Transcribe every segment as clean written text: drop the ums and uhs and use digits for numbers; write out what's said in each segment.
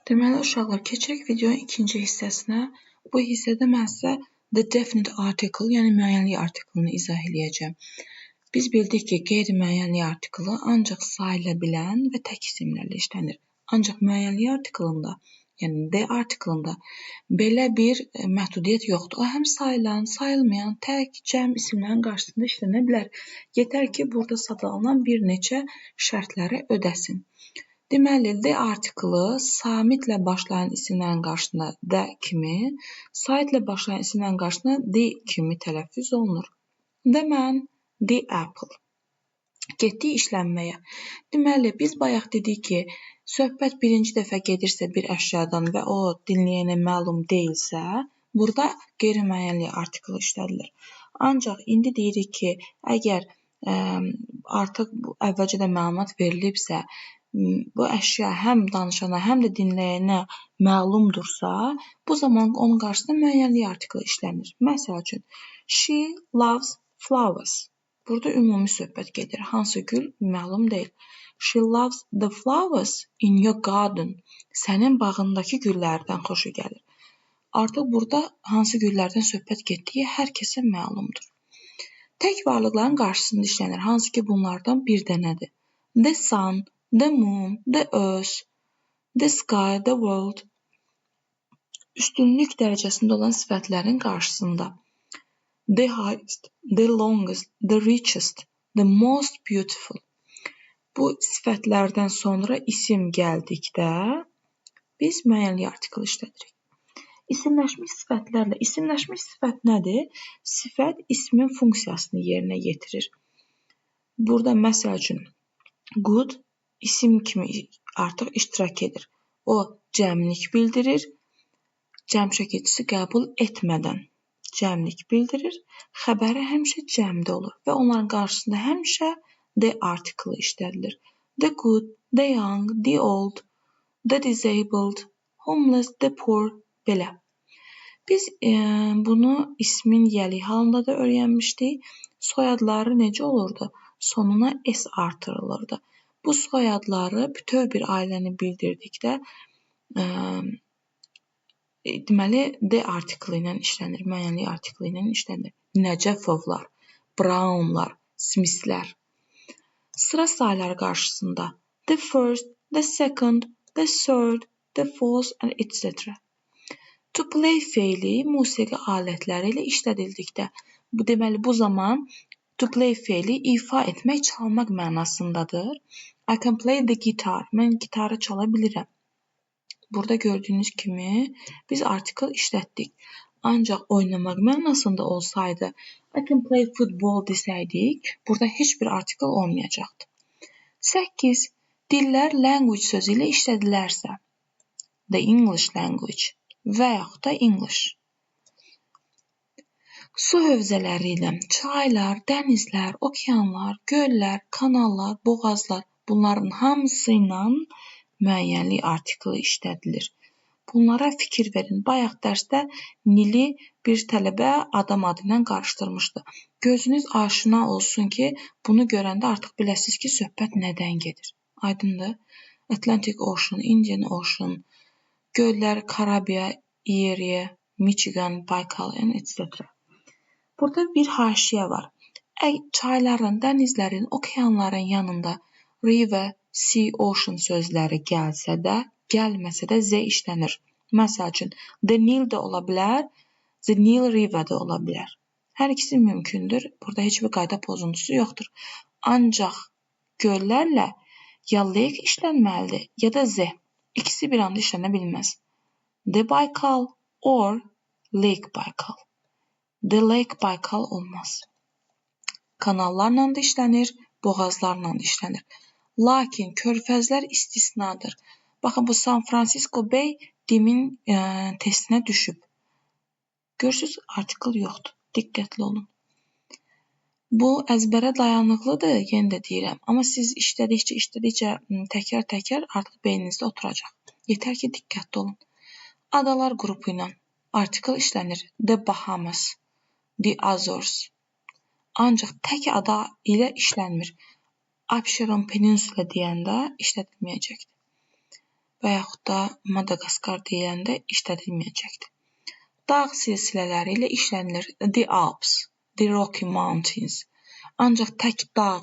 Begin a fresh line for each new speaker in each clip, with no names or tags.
Deməli, uşaqlar, keçək videonun ikinci hissəsinə. Bu hissədə mən sizə the definite article, yəni müəyyənlik artiklını izah edəcəm. Biz bildik ki, qeyri-müəyyənlik artiklı ancaq sayıla bilən və tək isimlərlə işlənir. Ancaq müəyyənlik artiklında, yəni the artiklında belə bir məhdudiyyət yoxdur. O həm sayılan, sayılmayan, tək, cəm isimlərin qarşısında işlənə bilər. Yetər ki, burada sadalanan bir neçə şərtləri ödəsin. Deməli, the artiklı samitlə başlayan isimlərin qarşısında the kimi, saitlə başlayan isimlərin qarşısında the kimi tələffüz olunur. The man, the apple. Getdik işlənməyə. Deməli, biz bayaq dedik ki, söhbət birinci dəfə gedirsə bir əşyadan və o dinləyənə məlum deyilsə, burada qeyri-müəyyənlik artiklı işlədilir. Ancaq indi deyirik ki, əgər artıq əvvəlcədən məlumat verilibsə, bu əşya həm danışana, həm də dinləyənə məlumdursa, bu zaman onun qarşısında müəyyənlik artiklı işlənir. Məsəl üçün, she loves flowers. Burada ümumi söhbət gedir. Hansı gül məlum deyil. She loves the flowers in your garden. Sənin bağındakı güllərdən xoşu gəlir. Artıq burada hansı güllərdən söhbət getdiyi hər kəsə məlumdur. Tək varlıqların qarşısında işlənir. Hansı ki, bunlardan bir dənədir. The sun, the moon, the earth, the sky, the world. Üstünlük dərəcəsində olan sifətlərin qarşısında the highest, the longest, the richest, the most beautiful. Bu sifətlərdən sonra isim gəldikdə biz müəyyənlik artiklı işlədirik. İsimləşmiş sifət nədir? Sifət ismin funksiyasını yerinə yetirir. Burada məsəl üçün good isim kimi artıq iştirak edir. O cəmlik bildirir. Cəm şəkilçisi qəbul etmədən cəmlik bildirir. Xəbəri həmişə cəmdə olur və onların qarşısında həmişə the artiklı işlədilir. The good, the young, the old, the disabled, homeless, the poor belə. Biz bunu ismin yəlik halında da öyrənmişdik. Soyadları necə olurdu? Sonuna s artırılırdı. Bu soyadları bütöv bir ailəni bildirdikdə deməli the artiklı ilə işlənir, müəyyənlik artiklı ilə işlənir. Nəcəfovlar, Brownlar, Smithlər. Sıra sayıları qarşısında the first, the second, the third, the fourth and etc. To play feili musiqi alətləri ilə işlədildikdə, bu deməli bu zaman to play feili ifa etmək, çalmaq mənasındadır. I can play the guitar. Mən gitarı çala bilirəm. Burada gördüyünüz kimi biz artikl işlətdik. Ancaq oynamaq mənasında olsaydı, I can play football desəydik, burada heç bir artikl olmayacaqdı. 8. Dillər language sözü ilə işlədilərsə, the English language və yaxud da English. Su hövzələri ilə çaylar, dənizlər, okeanlar, göllər, kanallar, boğazlar, bunların hamısı ilə müəyyənlik artiklı işlədilir. Bunlara fikir verin. Bayaq dərsdə Nili bir tələbə adam adı ilə qarışdırmışdı. Gözünüz aşina olsun ki, bunu görəndə artıq biləsiniz ki, söhbət nədən gedir. Aydındır? Atlantic Ocean, Indian Ocean, göllər, Karabia, Erie, Michigan, Baykal, etc. Burada bir haşiyə var. Çayların, dənizlərin, okeanların yanında river, sea, ocean sözləri gəlsə də, gəlməsə də z işlənir. Məsəl üçün, the Nil də ola bilər, the Nil river də ola bilər. Hər ikisi mümkündür. Burada heç bir qayda pozuntusu yoxdur. Ancaq göllərlə ya lake işlənməlidir, ya da z. İkisi bir anda işlənə bilməz. The Baykal or Lake Baykal. The Lake Baykal olmaz. Kanallarla da işlənir, boğazlarla da işlənir. Lakin körfəzlər istisnadır. Baxın, bu San Francisco Bay dimin testinə düşüb. Görürsünüz, artikl yoxdur. Diqqətli olun. Bu əzbərə dayanıqlıdır, yenə də deyirəm. Amma siz işlədikcə təkrar artıq beyninizdə oturacaq. Yetər ki, diqqətli olun. Adalar qrupu ilə artikl işlənir. The Bahamas, the Azores. Ancaq tək ada ilə işlənmir. Abşeron Peninsula deyəndə işlədilməyəcəkdir. və yaxud da Madagaskar deyiləndə işlədilməyəcəkdir. Dağ silsilələri ilə işlənilir. The Alps, the Rocky Mountains. Ancaq tək dağ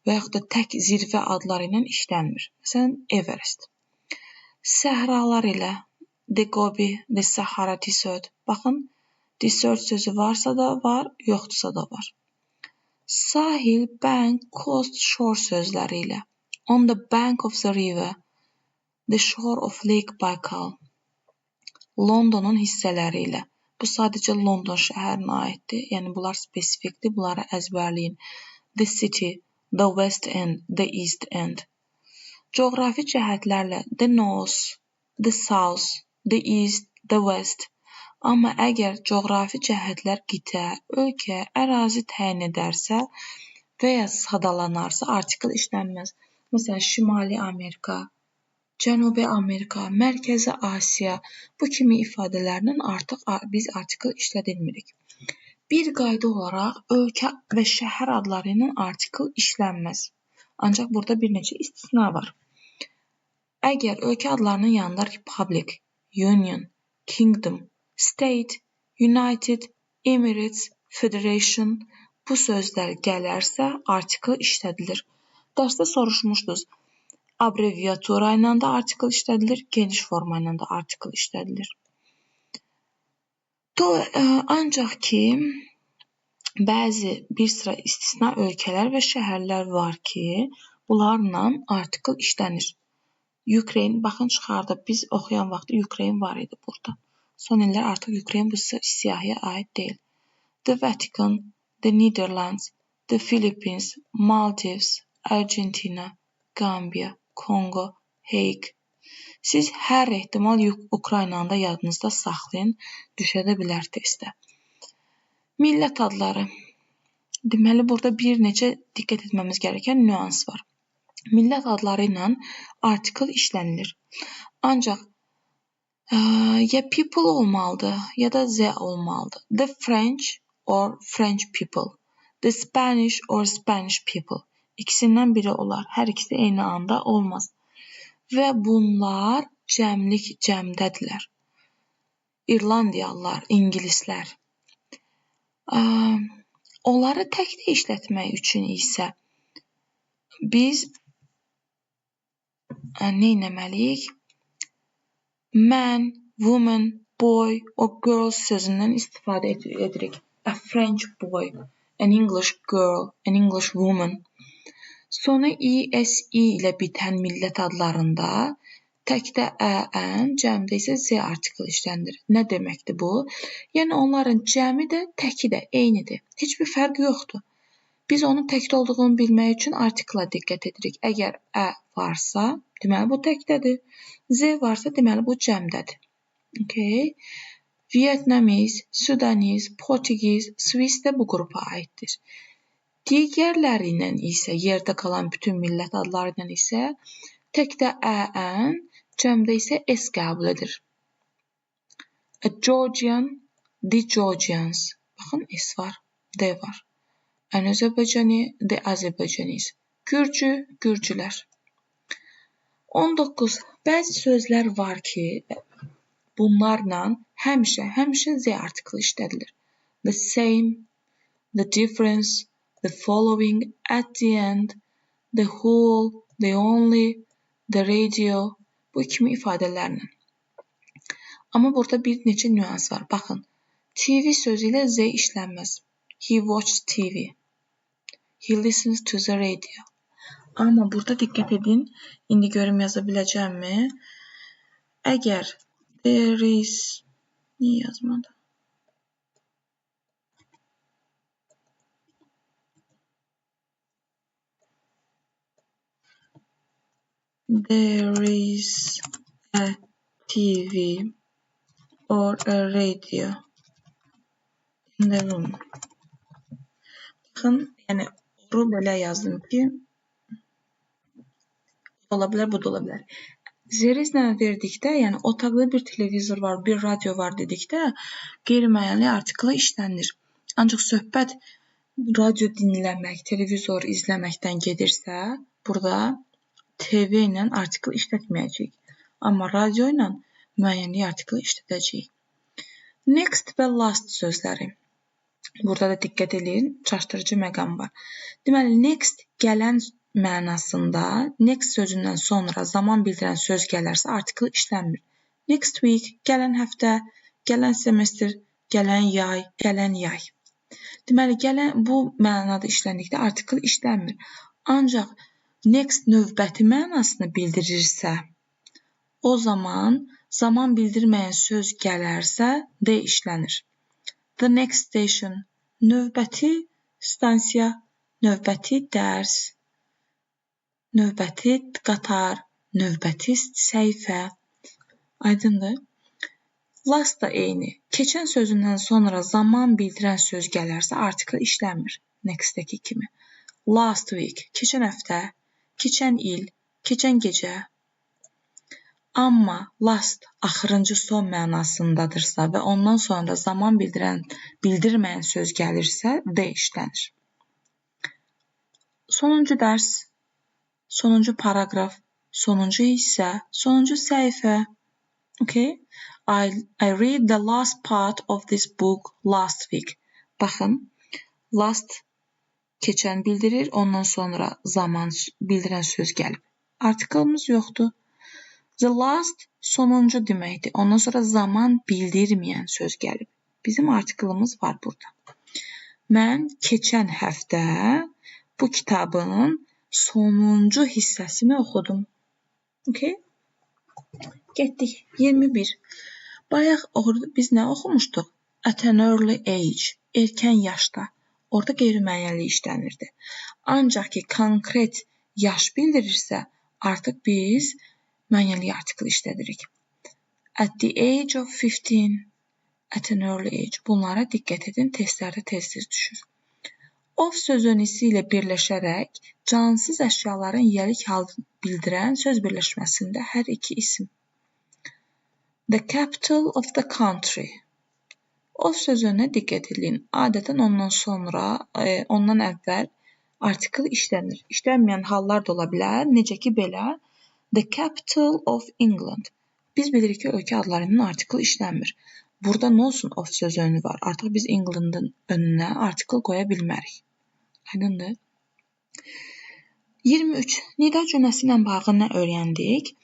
və yaxud da tək zirvə adları ilə işlənmir. Məsələn, Everest. Səhralar ilə the Gobi, the Sahara Desert. Baxın, desert sözü varsa da var, yoxdursa da var. Sahil, bank, coast, shore sözləri ilə on the bank of the river, the shore of Lake Baikal. Londonun hissələri ilə. Bu sadəcə London şəhərinə aiddir. Yəni bunlar spesifikdir. Bunları əzbərləyin. The city, the west end, the east end. Coğrafi cəhətlərlə the north, the south, the east, the west. Amma əgər coğrafi cəhətlər qitə, ölkə, ərazi təyin edərsə və ya sadalanarsa artikl işlənməz. Məsələn, Şimali Amerika, Cənubi Amerika, Mərkəzi Asiya bu kimi ifadələrlə artıq biz artikl işlədilmirik. Bir qayda olaraq ölkə və şəhər adları ilə artikl işlənməz. Ancaq burada bir neçə istisna var. Əgər ölkə adlarının yanında Republic, Union, Kingdom, State, United, Emirates, Federation bu sözlər gələrsə artikl işlədilir. Dərsdə soruşmuşdunuz. Abreviatura ilə də artikl işlədilir, geniş forma ilə də artikl işlədilir. Ancaq ki, bəzi bir sıra istisna ölkələr və şəhərlər var ki, bunlarla artikl işlənir. Ukrayna, baxın çıxardı, biz oxuyan vaxt Ukrayna var idi burada. Son illər artıq Ukrayna bu siyahıya aid deyil. The Vatican, the Netherlands, the Philippines, Maldives, Argentina, Gambia, Kongo, Hague. Siz hər ehtimal Ukraynanı da yadınızda saxlayın, düşə də bilər testdə. Millət adları. Deməli, burada bir neçə diqqət etməmiz gerəkən nüans var. Millət adları ilə artikl işlənilir. Ancaq ya people olmalıdır, ya da the olmalıdır. The French or French people. The Spanish or Spanish people. İkisindən biri olar. Hər ikisi eyni anda olmaz. Və bunlar cəmdədirlər. İrlandiyalılar, ingilislər. Onları tək də işlətmək üçün isə biz nə etməliyik? Man, woman, boy or girl sözündən istifadə edirik. A French boy, an English girl, an English woman. Sonu ESE ilə bitən millət adlarında təkdə ən, cəmdə isə z artikl işlənilir. Nə deməkdir bu? Yəni onların cəmi də, təki də eynidir. Heç bir fərq yoxdur. Biz onun təkdə olduğunu bilmək üçün artikla diqqət edirik. Əgər ə varsa, deməli bu təkdədir. Z varsa, deməli bu cəmdədir. Okay. Vietnamese, Sudanese, Portuguese, Swiss də bu qrupa aiddir. Digərləri ilə isə, yerdə qalan bütün millət adları ilə isə təkdə ən, cəmdə isə s qəbul edir. A Georgian, the Georgians. Baxın, s var, d var. An Azərbaycani, the Azerbaijanis. Gürcü, gürcülər. 19. Bəzi sözlər var ki, bunlarla həmişə z artiklı işlədilir. The same, the difference, the following, at the end, the whole, the only, the radio, bu kimi ifadələrlə. Amma burada bir neçə nüans var. Baxın, TV sözü ilə z işlənməz. He watched TV. He listens to the radio. Amma burada diqqət edin, indi görüm yaza biləcəmmi? Əgər there is, niyə yazmadı? There is a TV or a radio in the room. Baxın, yəni oru belə yazdım ki, ola bilər, bu da ola bilər. Zerizlə verdikdə, yəni otaqda bir televizor var, bir radio var dedikdə, qeyri-müəyyənli artikla işlənir. Ancaq söhbət radio dinləmək, televizor izləməkdən gedirsə, burada TV ilə artikl işlətməyəcəyik. Amma radio ilə müəyyənlik artiklı işlədəcəyik. Next və last sözləri. Burada da diqqət edin, çaşdırıcı məqam var. Deməli, next gələn mənasında next sözündən sonra zaman bildirən söz gələrsə artikl işlənmir. Next week, gələn həftə, gələn semestr, gələn yay, gələn yay. Deməli, bu mənada işləndikdə artikl işlənmir. Ancaq next növbəti mənasını bildirirsə, o zaman bildirməyən söz gələrsə D işlənir. The next station, növbəti stansiya, növbəti dərs, növbəti qatar, növbəti səhifə. Aydındır? Last da eyni. Keçən sözündən sonra zaman bildirən söz gələrsə artikl işlənmir. Next-dəki kimi. Last week, keçən həftə, keçən il, keçən gecə. Amma last axırıncı son mənasındadırsa və ondan sonra zaman bildirməyən söz gəlirsə D işlənir. Sonuncu dərs, sonuncu paragraf, sonuncu hissə, sonuncu səhifə. Okay? I read the last part of this book last week. Baxın, last keçən bildirir, ondan sonra zaman bildirən söz gəlib. Artiklımız yoxdur. The last sonuncu deməkdir. Ondan sonra zaman bildirməyən söz gəlib. Bizim artiklımız var burada. Mən keçən həftə bu kitabın sonuncu hissəsini oxudum. Okay? Getdik. 21. Bayaq biz nə oxumuşduq? At an early age. Erkən yaşda. Orada qeyri-müəyyənlik işlənirdi. Ancaq ki, konkret yaş bildirirsə, artıq biz müəyyənlik artiklı işlədirik. At the age of 15, at an early age. Bunlara diqqət edin, testlərdə tez-tez düşür. Of sözünüsü ilə birləşərək cansız əşyaların yiyəlik hal bildirən söz birləşməsində hər iki isim. The capital of the country. Of sözünə diqqət edin. Adətən ondan əvvəl artikl işlənir. İşlənməyən hallar da ola bilər. Necə ki, belə. The capital of England. Biz bilirik ki, ölkə adlarının artikl işlənmir. Burada nə olsun of sözü önü var. Artıq biz England'ın önünə artikl qoya bilmərik. Aydındır? 23. Nida cümləsi ilə bağlı nə öyrəndik?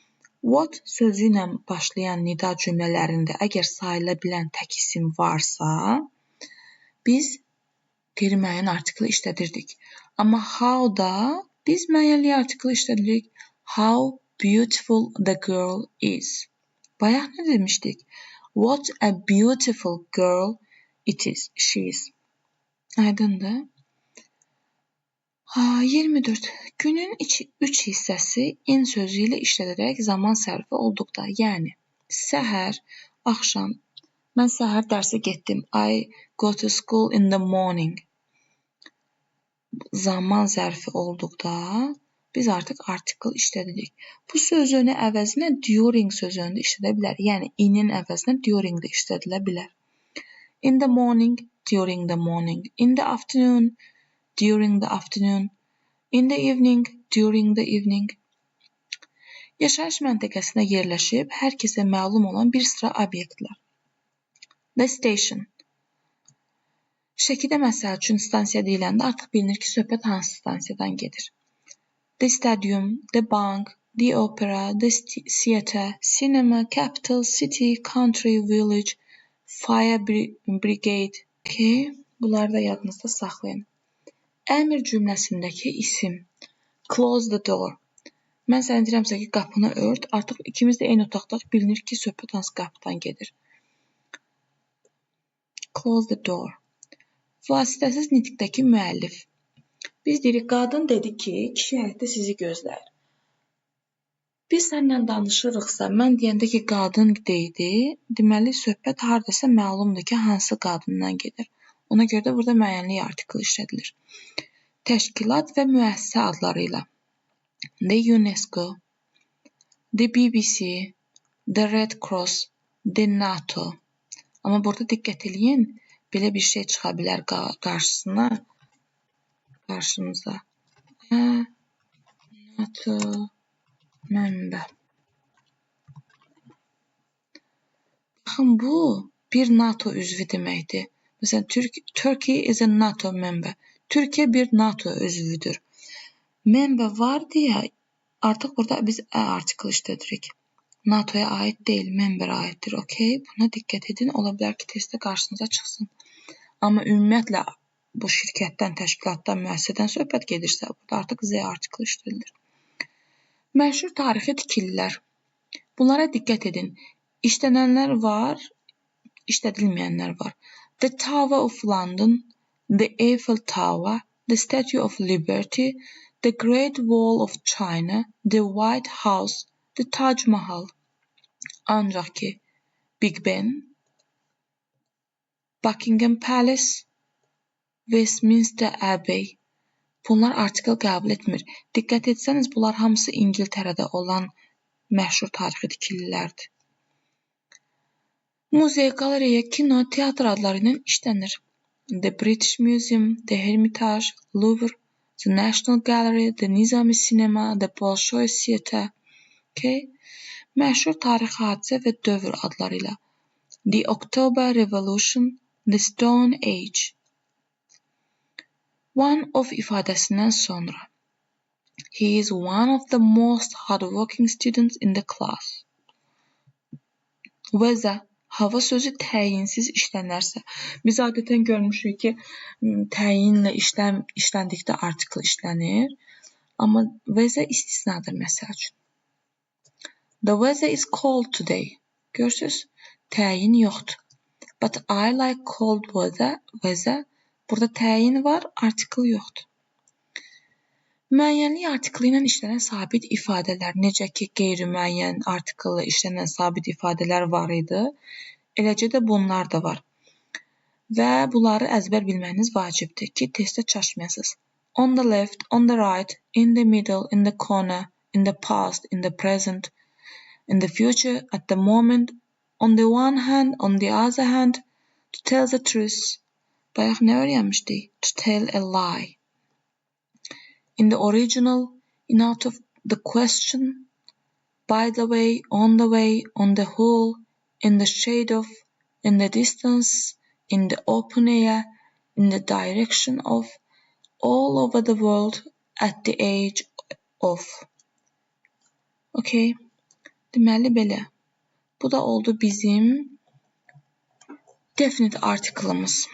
What sözü ilə başlayan nida cümlələrində əgər sayıla bilən tək isim varsa, biz qeyri-müəyyən artikl işlədirdik. Amma how-da biz müəyyənlik artikl işlədirik. How beautiful the girl is. Bayaq nə demişdik? What a beautiful girl it is. She is. Aydındır? 24. Günün 3 hissəsi in sözü ilə işlədirək zaman sərfi olduqda, yəni səhər, axşam. Mən səhər dərsə getdim. I go to school in the morning. Zaman zərfi olduqda biz artıq artikl işlədirik. Bu sözünü əvəzinə during sözünü işlədə bilər. Yəni inin əvəzinə during də işlədilə bilər. In the morning, during the morning. In the afternoon, during the afternoon. In the evening, during the evening. Yaşayış məntəqəsinə yerləşib hər kəsə məlum olan bir sıra obyektlər. The station. Şəkidə məsəl üçün stansiya deyiləndə artıq bilinir ki, söhbət hansı stansiyadan gedir. The stadium, the bank, the opera, the theater, cinema, capital, city, country, village, fire brigade. Okay, bunları da yadınızda saxlayın. Əmr cümləsindəki isim. Close the door. Mən sənə deyirəmsə ki, qapını ört. Artıq ikimiz də eyni otaqdaq bilinir ki, söhbət hansı qapıdan gedir. Close the door. Vasitəsiz nitqdəki müəllif. Biz deyirik, qadın dedi ki, kişi həyətdə sizi gözləyir. Biz səninlə danışırıqsa, mən deyəndə ki, qadın deydi, deməli, söhbət haradasa məlumdur ki, hansı qadından gedir. Ona görə də burada müəyyənlik artiklı işlədilir. Təşkilat və müəssisə adları ilə. The UNESCO, the BBC, the Red Cross, the NATO. Amma burada diqqət edin, belə bir şey çıxa bilər qarşımıza. NATO, mənbə. Baxın, bu bir NATO üzvü deməkdir. Məsələn, Turkey is a NATO member. Türkiyə bir NATO üzvüdür. Member var deyə artıq burada biz article işlədirik. NATO'ya aid deyil, memberə aiddir. Okay? Buna diqqət edin. Ola bilər ki, testdə qarşınıza çıxsın. Amma ümumiyyətlə bu şirkətdən, təşkilatdan, müəssisədən söhbət gedirsə, burada artıq Z article işlədilir. Məşhur tarixi tikililər. Bunlara diqqət edin. İşlənənlər var, işlədilməyənlər var. The Tower of London, the Eiffel Tower, the Statue of Liberty, the Great Wall of China, the White House, the Taj Mahal. Ancaq ki, Big Ben, Buckingham Palace, Westminster Abbey. Bunlar artikel qəbul etmir. Diqqət etsəniz, bunlar hamısı İngiltərədə olan məşhur tarixi tikililərdir. Muzey, qaleriya, kino, teatr adları ilə işlənir. The British Museum, the Hermitage, Louvre, the National Gallery, the Nizami Cinema, the Bolshoi Theatre. Okay? Məşhur tarixi hadisə və dövr adları ilə. The October Revolution, the Stone Age. One of ifadəsindən sonra. He is one of the most hardworking students in the class. Weather, hava sözü təyinsiz işlənərsə. Biz adətən görmüşük ki, təyinlə işləndikdə article işlənir. Amma weather istisnadır məsəl üçün. The weather is cold today. Görürsünüz, təyin yoxdur. But I like cold weather. Burada təyin var, article yoxdur. Müəyyənlik artiklı ilə işlənən sabit ifadələr, necə ki, qeyri-müəyyən artiklı işlənən sabit ifadələr var idi, eləcə də bunlar da var. Və bunları əzbər bilməyiniz vacibdir ki, testdə çaşmayasınız. On the left, on the right, in the middle, in the corner, in the past, in the present, in the future, at the moment, on the one hand, on the other hand, to tell the truth. Bayaq nə öyrənmişdik? To tell a lie. In the original, in out of the question, by the way, on the whole, in the shade of, in the distance, in the open air, in the direction of, all over the world, at the age of. Okay. Deməli belə. Bu da oldu bizim definite article'ımız.